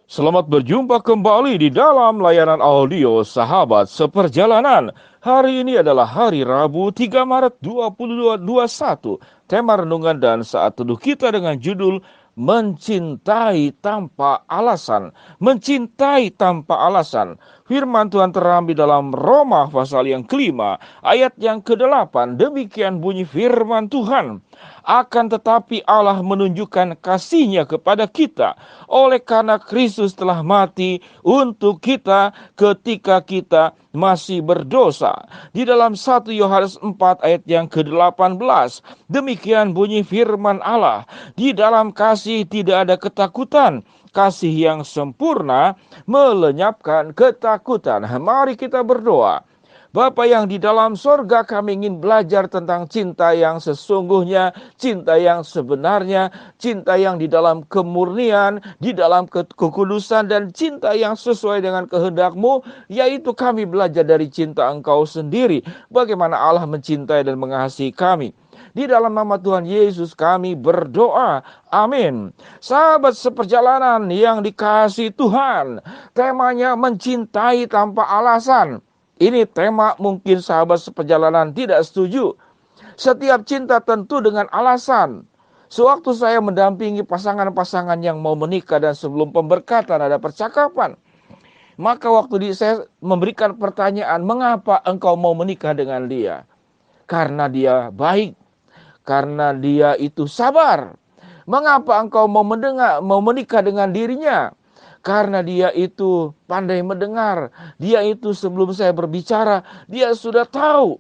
Selamat berjumpa kembali di dalam layanan audio Sahabat Seperjalanan. Hari ini adalah hari Rabu 3 Maret 2021. Tema renungan dan saat teduh kita dengan judul Mencintai Tanpa Alasan. Mencintai tanpa alasan. Firman Tuhan terambil dalam Roma pasal yang kelima, ayat yang ke-8. Demikian bunyi firman Tuhan. Akan tetapi Allah menunjukkan kasih-Nya kepada kita oleh karena Kristus telah mati untuk kita ketika kita masih berdosa. Di dalam 1 Yohanes 4 ayat yang ke-18, demikian bunyi firman Allah, di dalam kasih tidak ada ketakutan, kasih yang sempurna melenyapkan ketakutan. Mari kita berdoa. Bapa yang di dalam sorga, kami ingin belajar tentang cinta yang sesungguhnya, cinta yang sebenarnya, cinta yang di dalam kemurnian, di dalam kekudusan, dan cinta yang sesuai dengan kehendak-Mu, yaitu kami belajar dari cinta Engkau sendiri, bagaimana Allah mencintai dan mengasihi kami. Di dalam nama Tuhan Yesus kami berdoa. Amin. Sahabat seperjalanan yang dikasihi Tuhan, temanya mencintai tanpa alasan. Ini tema mungkin sahabat seperjalanan tidak setuju. Setiap cinta tentu dengan alasan. Sewaktu saya mendampingi pasangan-pasangan yang mau menikah dan sebelum pemberkatan ada percakapan, maka waktu saya memberikan pertanyaan, mengapa engkau mau menikah dengan dia? Karena dia baik, karena dia itu sabar. Mengapa engkau mau menikah dengan dirinya? Karena dia itu pandai mendengar. Dia itu sebelum saya berbicara, dia sudah tahu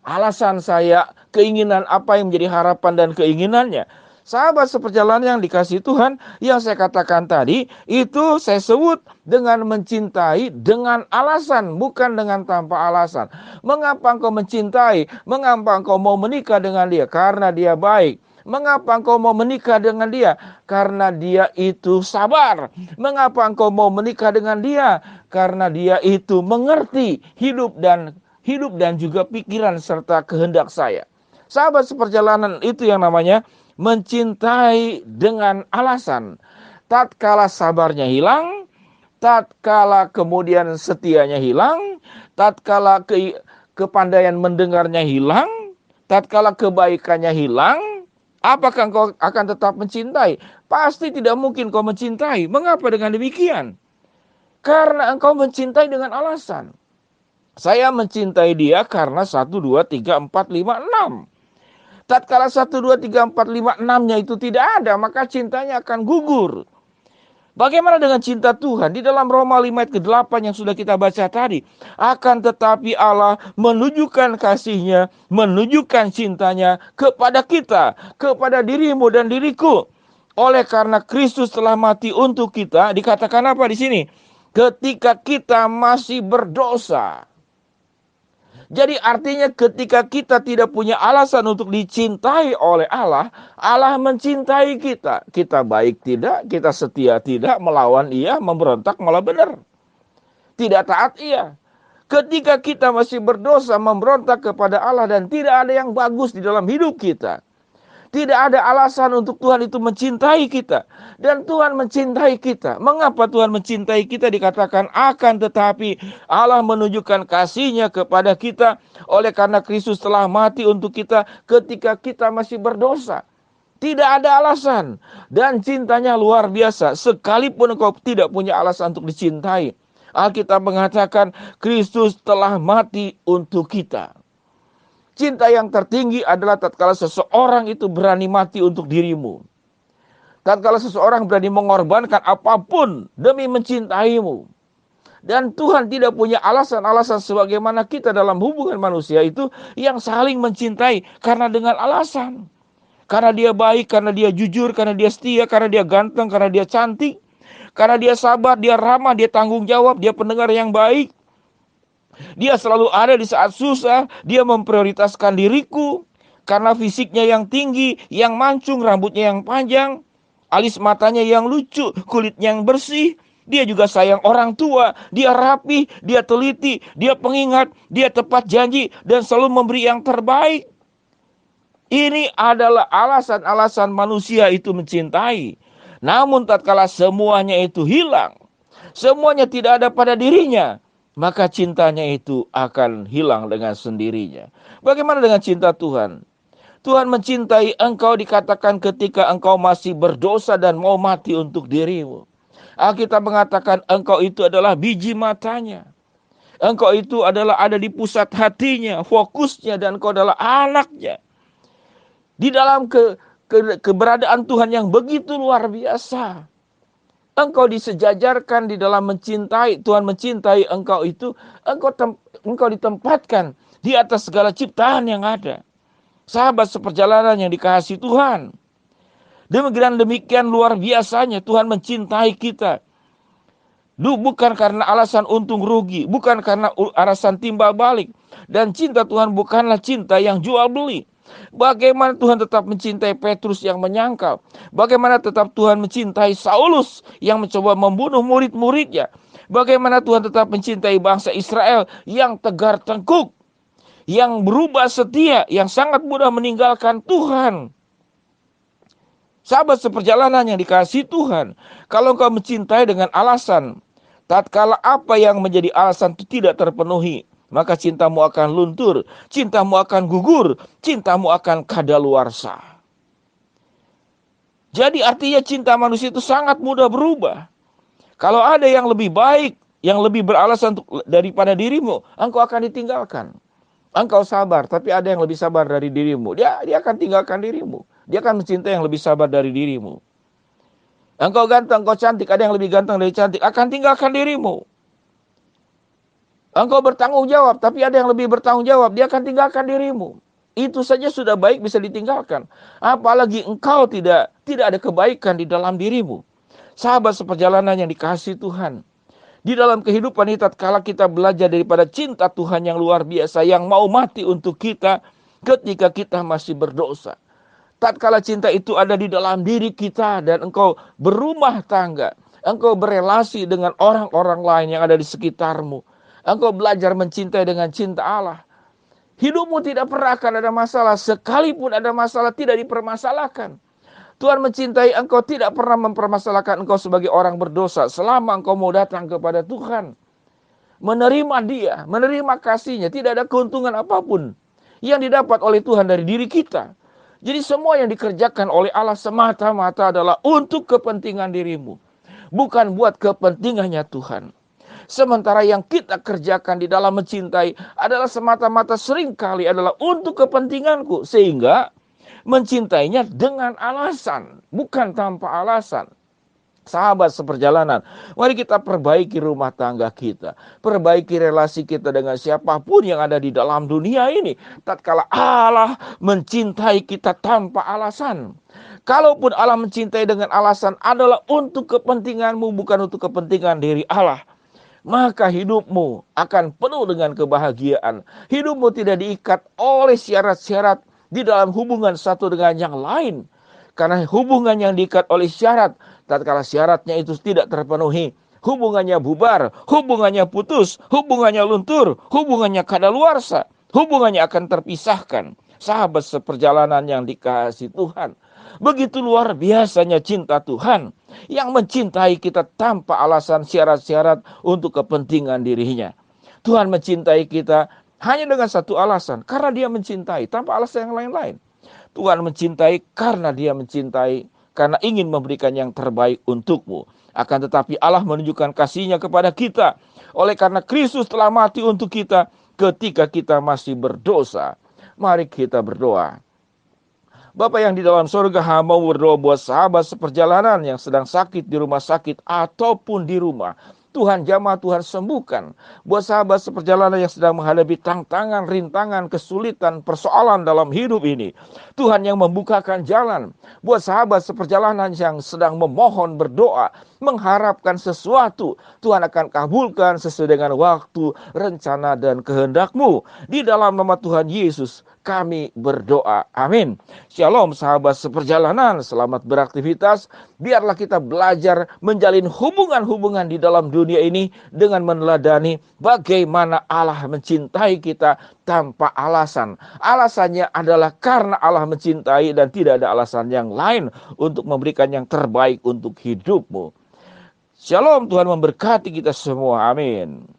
alasan saya, keinginan apa yang menjadi harapan dan keinginannya. Sahabat seperjalanan yang dikasihi Tuhan, yang saya katakan tadi, itu saya sebut dengan mencintai dengan alasan, bukan dengan tanpa alasan. Mengapa engkau mencintai? Mengapa engkau mau menikah dengan dia? Karena dia baik. Mengapa engkau mau menikah dengan dia? Karena dia itu sabar. Mengapa engkau mau menikah dengan dia? Karena dia itu mengerti hidup dan juga pikiran serta kehendak saya. Sahabat seperjalanan, itu yang namanya mencintai dengan alasan. Tatkala sabarnya hilang, tatkala kemudian setianya hilang, tatkala kepandaian mendengarnya hilang, tatkala kebaikannya hilang, apakah engkau akan tetap mencintai? Pasti tidak mungkin kau mencintai. Mengapa dengan demikian? Karena engkau mencintai dengan alasan. Saya mencintai dia karena 1, 2, 3, 4, 5, 6. Tatkala 1, 2, 3, 4, 5, 6-nya itu tidak ada, maka cintanya akan gugur. Bagaimana dengan cinta Tuhan? Di dalam Roma 5 ayat ke-8 yang sudah kita baca tadi. Akan tetapi Allah menunjukkan kasih-Nya, menunjukkan cintanya kepada kita, kepada dirimu dan diriku. Oleh karena Kristus telah mati untuk kita, dikatakan apa di sini? Ketika kita masih berdosa. Jadi artinya ketika kita tidak punya alasan untuk dicintai oleh Allah, Allah mencintai kita. Kita baik tidak, kita setia tidak, melawan Ia, memberontak malah benar. Tidak taat Ia. Ketika kita masih berdosa, memberontak kepada Allah dan tidak ada yang bagus di dalam hidup kita. Tidak ada alasan untuk Tuhan itu mencintai kita. Dan Tuhan mencintai kita. Mengapa Tuhan mencintai kita? Dikatakan akan tetapi Allah menunjukkan kasih-Nya kepada kita. Oleh karena Kristus telah mati untuk kita ketika kita masih berdosa. Tidak ada alasan. Dan cintanya luar biasa. Sekalipun engkau tidak punya alasan untuk dicintai. Alkitab mengatakan Kristus telah mati untuk kita. Cinta yang tertinggi adalah tatkala seseorang itu berani mati untuk dirimu. Tatkala seseorang berani mengorbankan apapun demi mencintaimu. Dan Tuhan tidak punya alasan-alasan sebagaimana kita dalam hubungan manusia itu yang saling mencintai karena dengan alasan. Karena dia baik, karena dia jujur, karena dia setia, karena dia ganteng, karena dia cantik. Karena dia sabar, dia ramah, dia tanggung jawab, dia pendengar yang baik. Dia selalu ada di saat susah. Dia memprioritaskan diriku. Karena fisiknya yang tinggi, yang mancung, rambutnya yang panjang, alis matanya yang lucu, kulitnya yang bersih. Dia juga sayang orang tua. Dia rapi, dia teliti, dia pengingat, dia tepat janji, dan selalu memberi yang terbaik. Ini adalah alasan-alasan manusia itu mencintai. Namun tatkala semuanya itu hilang, semuanya tidak ada pada dirinya, maka cintanya itu akan hilang dengan sendirinya. Bagaimana dengan cinta Tuhan? Tuhan mencintai engkau dikatakan ketika engkau masih berdosa dan mau mati untuk dirimu. Alkitab mengatakan engkau itu adalah biji matanya. Engkau itu adalah ada di pusat hatinya, fokusnya, dan engkau adalah anaknya. Di dalam keberadaan Tuhan yang begitu luar biasa. Engkau disejajarkan di dalam mencintai, Tuhan mencintai engkau itu, engkau ditempatkan di atas segala ciptaan yang ada. Sahabat seperjalanan yang dikasihi Tuhan. Demikian luar biasanya Tuhan mencintai kita. Bukan karena alasan untung rugi, bukan karena alasan timbal balik. Dan cinta Tuhan bukanlah cinta yang jual beli. Bagaimana Tuhan tetap mencintai Petrus yang menyangkal? Bagaimana tetap Tuhan mencintai Saulus yang mencoba membunuh murid-muridnya? Bagaimana Tuhan tetap mencintai bangsa Israel yang tegar tengkuk, yang berubah setia, yang sangat mudah meninggalkan Tuhan? Sahabat seperjalanan yang dikasihi Tuhan, kalau engkau mencintai dengan alasan, tatkala apa yang menjadi alasan itu tidak terpenuhi, maka cintamu akan luntur, cintamu akan gugur, cintamu akan kadaluarsa. Jadi artinya cinta manusia itu sangat mudah berubah. Kalau ada yang lebih baik, yang lebih beralasan daripada dirimu, engkau akan ditinggalkan. Engkau sabar, tapi ada yang lebih sabar dari dirimu. Dia akan tinggalkan dirimu. Dia akan mencintai yang lebih sabar dari dirimu. Engkau ganteng, engkau cantik, ada yang lebih ganteng dari cantik, akan tinggalkan dirimu. Engkau bertanggung jawab, tapi ada yang lebih bertanggung jawab, dia akan tinggalkan dirimu. Itu saja sudah baik bisa ditinggalkan. Apalagi engkau tidak ada kebaikan di dalam dirimu. Sahabat seperjalanan yang dikasihi Tuhan. Di dalam kehidupan ini tatkala kita belajar daripada cinta Tuhan yang luar biasa, yang mau mati untuk kita ketika kita masih berdosa. Tatkala cinta itu ada di dalam diri kita dan engkau berumah tangga, engkau berelasi dengan orang-orang lain yang ada di sekitarmu. Engkau belajar mencintai dengan cinta Allah. Hidupmu tidak pernah akan ada masalah. Sekalipun ada masalah tidak dipermasalahkan. Tuhan mencintai engkau, tidak pernah mempermasalahkan engkau sebagai orang berdosa. Selama engkau mau datang kepada Tuhan, menerima Dia, menerima kasih-Nya, tidak ada keuntungan apapun yang didapat oleh Tuhan dari diri kita. Jadi semua yang dikerjakan oleh Allah semata-mata adalah untuk kepentingan dirimu, bukan buat kepentingannya Tuhan. Sementara yang kita kerjakan di dalam mencintai adalah semata-mata seringkali adalah untuk kepentinganku. Sehingga mencintainya dengan alasan, bukan tanpa alasan. Sahabat seperjalanan, mari kita perbaiki rumah tangga kita. Perbaiki relasi kita dengan siapapun yang ada di dalam dunia ini. Tatkala Allah mencintai kita tanpa alasan. Kalaupun Allah mencintai dengan alasan adalah untuk kepentinganmu, bukan untuk kepentingan diri Allah, maka hidupmu akan penuh dengan kebahagiaan. Hidupmu tidak diikat oleh syarat-syarat di dalam hubungan satu dengan yang lain. Karena hubungan yang diikat oleh syarat, tatkala syaratnya itu tidak terpenuhi, hubungannya bubar, hubungannya putus, hubungannya luntur, hubungannya kadaluarsa, hubungannya akan terpisahkan. Sahabat seperjalanan yang dikasihi Tuhan, begitu luar biasanya cinta Tuhan yang mencintai kita tanpa alasan syarat-syarat untuk kepentingan dirinya. Tuhan mencintai kita hanya dengan satu alasan, karena Dia mencintai, tanpa alasan yang lain-lain. Tuhan mencintai karena Dia mencintai, karena ingin memberikan yang terbaik untukmu. Akan tetapi Allah menunjukkan kasih-Nya kepada kita oleh karena Kristus telah mati untuk kita ketika kita masih berdosa. Mari kita berdoa. Bapa yang di dalam surga, hamba berdoa buat sahabat seperjalanan yang sedang sakit di rumah sakit ataupun di rumah. Tuhan jamah, Tuhan sembuhkan. Buat sahabat seperjalanan yang sedang menghadapi tantangan, rintangan, kesulitan, persoalan dalam hidup ini, Tuhan yang membukakan jalan. Buat sahabat seperjalanan yang sedang memohon, berdoa, mengharapkan sesuatu, Tuhan akan kabulkan sesuai dengan waktu, rencana, dan kehendak-Mu. Di dalam nama Tuhan Yesus kami berdoa. Amin. Shalom sahabat seperjalanan, selamat beraktivitas. Biarlah kita belajar menjalin hubungan-hubungan di dalam dunia ini dengan meneladani bagaimana Allah mencintai kita tanpa alasan. Alasannya adalah karena Allah mencintai dan tidak ada alasan yang lain untuk memberikan yang terbaik untuk hidupmu. Shalom, Tuhan memberkati kita semua. Amin.